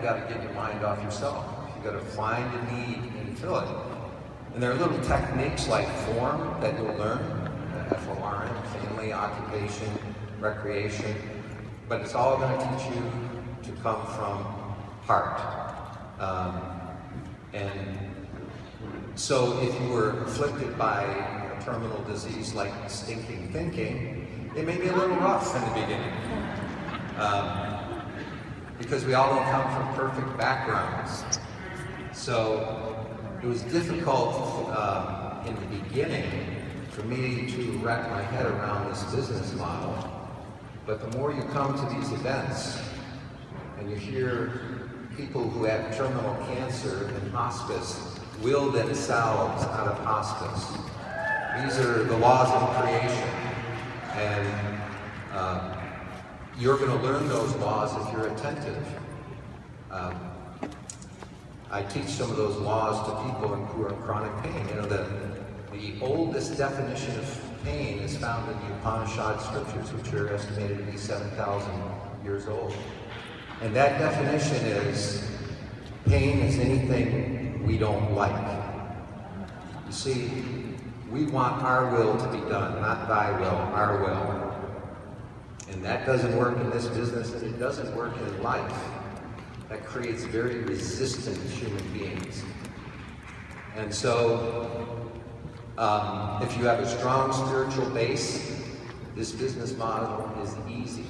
got to get your mind off yourself. You got to find a need and fill it. And there are little techniques like form that you'll learn, FORM, family, occupation, recreation, but it's all going to teach you to come from heart. And so if you were afflicted by a terminal disease like stinking thinking, it may be a little rough in the beginning. Because we all don't come from perfect backgrounds. So it was difficult in the beginning for me to wrap my head around this business model. But the more you come to these events and you hear people who have terminal cancer in hospice will themselves out of hospice. These are the laws of creation. And you're going to learn those laws if you're attentive. I teach some of those laws to people who are in chronic pain. You know, the oldest definition of pain is found in the Upanishad scriptures, which are estimated to be 7,000 years old. And that definition is, pain is anything we don't like. You see, we want our will to be done, not thy will, our will. And that doesn't work in this business, and it doesn't work in life. That creates very resistant human beings. And so, if you have a strong spiritual base, this business model is easy.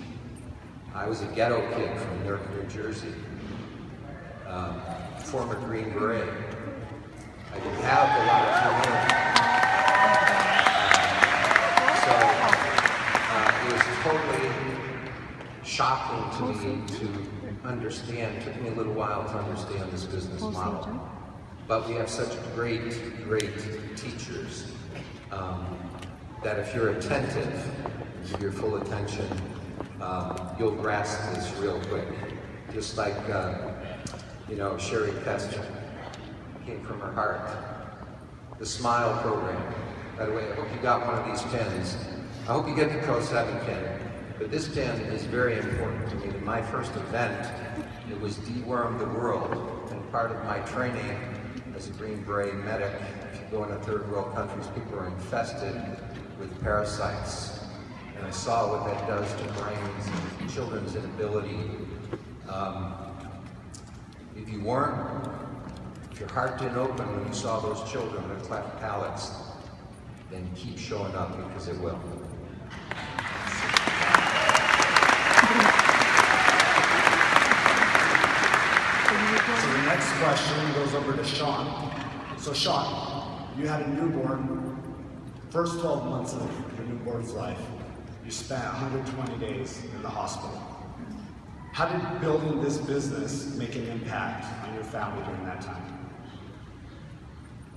I was a ghetto kid from Newark, New Jersey, former Green Beret. I didn't have a lot of community. So it was totally shocking to me to understand. It took me a little while to understand this business model. But we have such great teachers that if you're attentive, give your full attention, you'll grasp this real quick. Just like, you know, Sherry Kester came from her heart. The SMILE program. By the way, I hope you got one of these pens. I hope you get the Pro 7 pen. But this pen is very important to me. In my first event, it was Deworm the World. And part of my training as a Green Beret medic, if you go into third world countries, people are infested with parasites. And I saw what that does to brains and children's inability. If your heart didn't open when you saw those children with cleft palates, then keep showing up because it will. So the next question goes over to Sean. So Sean, you had a newborn, first 12 months of your newborn's life. You spent 120 days in the hospital. How did building this business make an impact on your family during that time?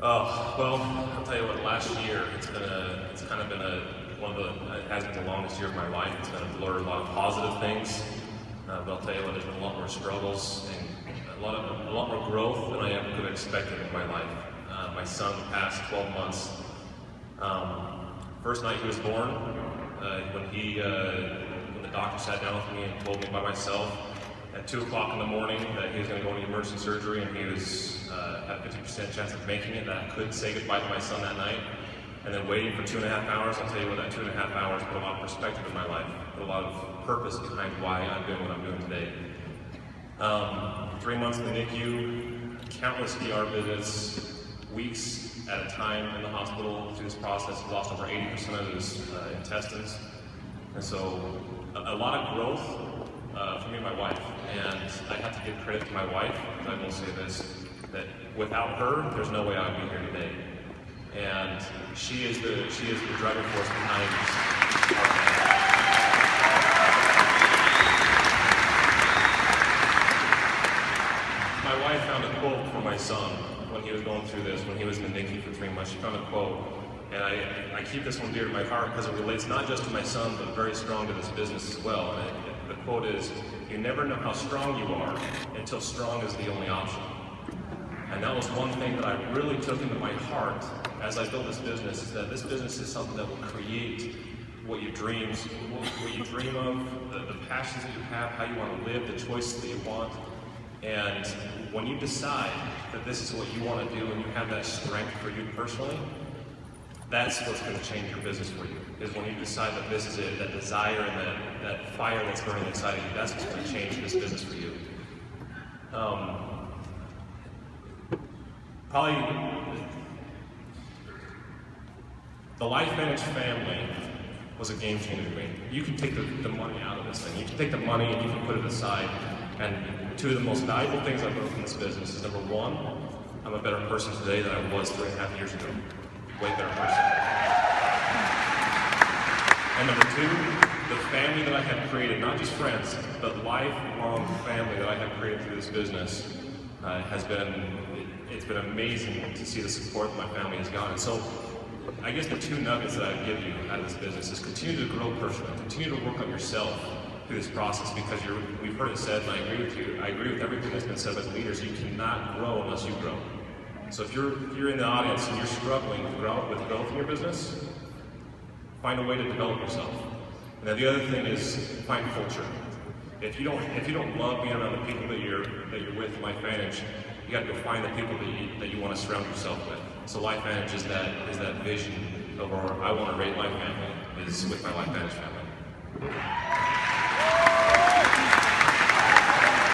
Oh, well, I'll tell you what, last year, it has been the longest year of my life. It's been a blur, a lot of positive things. But I'll tell you what, there's been a lot more struggles and a lot more growth than I ever could have expected in my life. My son, the past 12 months, first night he was born, when the doctor sat down with me and told me by myself at 2 o'clock in the morning that he was going to go into emergency surgery and he was had a 50% chance of making it, that I could say goodbye to my son that night. And then waiting for 2.5 hours, I'll tell you what, that 2.5 hours put a lot of perspective in my life, put a lot of purpose behind why I'm doing what I'm doing today. 3 months in the NICU, countless ER visits, weeks at a time in the hospital through this process. He lost over 80% of his intestines. And so a lot of growth for me and my wife. And I have to give credit to my wife, because I will say this, that without her, there's no way I would be here today. And she is the driving force behind this. My wife found a quote for my son when he was going through this, when he was in the NICU for 3 months. She found a quote, and I keep this one dear to my heart because it relates not just to my son, but very strong to this business as well. And the quote is, "You never know how strong you are until strong is the only option." And that was one thing that I really took into my heart as I built this business, is that this business is something that will create what you dream of, the passions that you have, how you want to live, the choices that you want. And when you decide that this is what you want to do and you have that strength for you personally, that's what's going to change your business for you, is when you decide that this is it, that desire and that fire that's burning inside of you, that's what's going to change this business for you. Probably the LifeVantage family was a game changer to me. You can take the money out of this thing. You can take the money and you can put it aside. And two of the most valuable things I've learned from this business is, number one, I'm a better person today than I was 3.5 years ago. Way better person. And number two, the family that I have created, not just friends, but lifelong family that I have created through this business it's been amazing to see the support that my family has gotten. So I guess the two nuggets that I give you out of this business is continue to grow personally, continue to work on yourself through this process, because we've heard it said, and I agree with you, I agree with everything that's been said by the leaders, you cannot grow unless you grow. So if you're in the audience and you're struggling with growth in your business, find a way to develop yourself. And then the other thing is find culture. If you don't love being around the people that you're with in LifeVantage, you got to go find the people that you want to surround yourself with. So LifeVantage is that vision of, or I want a great life family, is with my LifeVantage family.